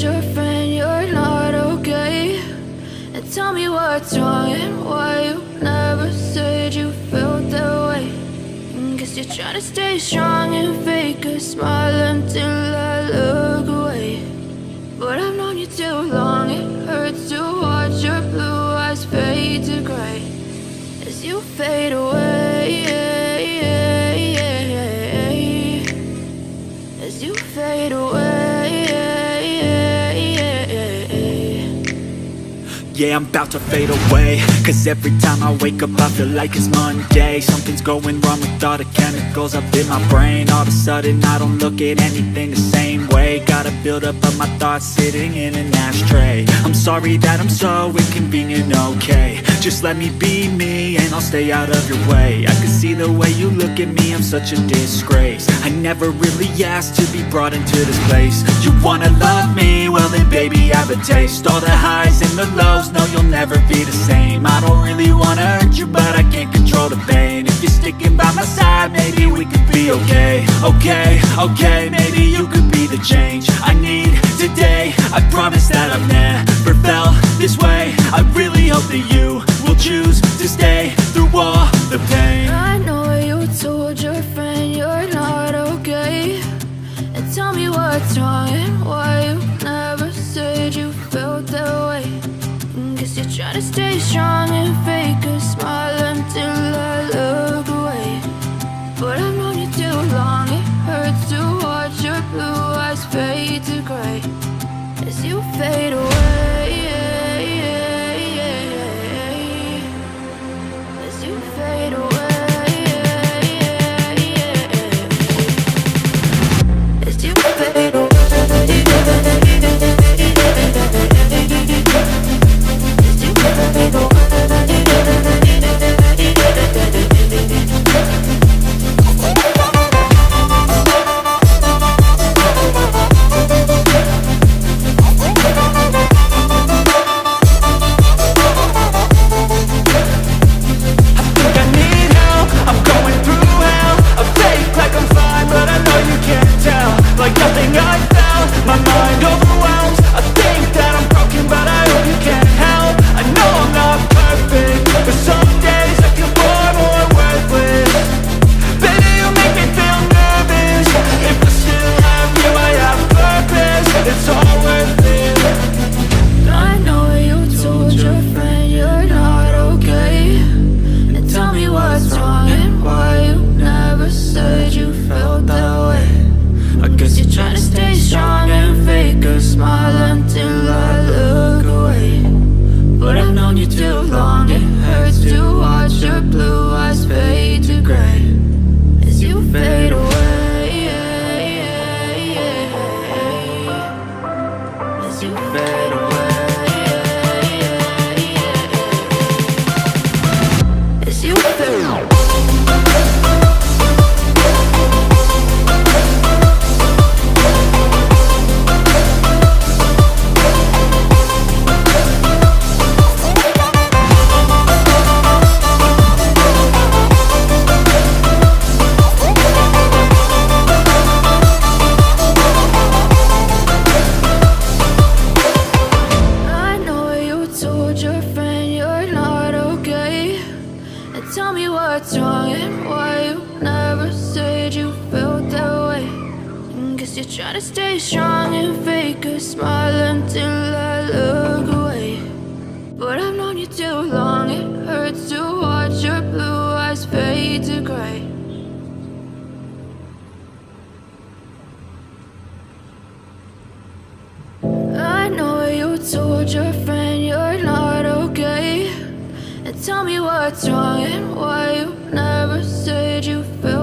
told your friend you're not okay? And tell me what's wrong and why you never said you felt that way. Guess you're trying to stay strong and fake a smile until I look away. But I've known you too long, it hurts to watch your blue eyes fade to gray as you fade away, as you fade away. Yeah, I'm about to fade away, cause every time I wake up I feel like it's Monday. Something's going wrong with all the chemicals up in my brain. All of a sudden I don't look at anything the same way. Got a build up of my thoughts sitting in an ashtray. I'm sorry that I'm so inconvenient, okay? Just let me be me and I'll stay out of your way. I can see the way you look at me, I'm such a disgrace. I never really asked to be brought into this place. You wanna love me? Well then baby, have a taste. All the highs and the lows, no, you'll never be the same. I don't really wanna hurt you, but I can't control the pain. If you're sticking by my side, maybe we could be okay. Okay, maybe you could be the change I need today. I promise that I've never felt this way. I really hope that you will choose to stay through all the pain. I know you told your friend you're not okay. And tell me what's wrong and why you never said you felt that way. Guess you're trying to stay strong and fake a smile until I look away. But I've known you too long, it hurts to watch your blue eyes fade to gray as you fade away, as you fade away, as you fade away. Try to stay strong and fake a smile until I look away. But I've known you too long, it hurts to watch your blue eyes fade to gray. I know you told your friend you're not okay. And tell me what's wrong and why you never said you felt